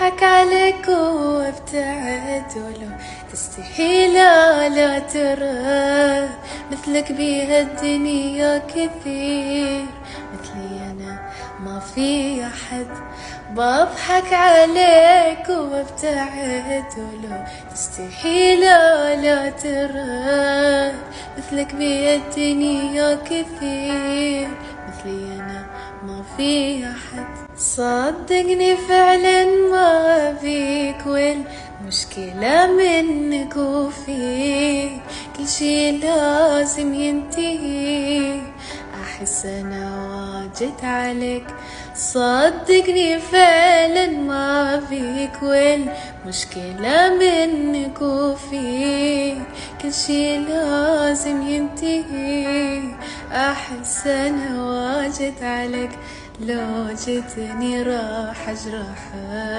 بضحك عليك وابتعد ولو تستحيل لا ترى مثلك بهالدنيا كثير مثلي أنا ما في أحد. بضحك عليك وابتعد ولو تستحيل لا ترى مثلك بهالدنيا كثير مثلي أنا ما في أحد. صدقني فعلا ما بيك والمشكلة منك وفيك كل شي لازم ينتهي أحس أنا واجد عليك. صدقني فعلا ما بيك والمشكلة منك وفيك كل شي لازم ينتهي أحس أنا واجد عليك لو جيتني راح أجرحك.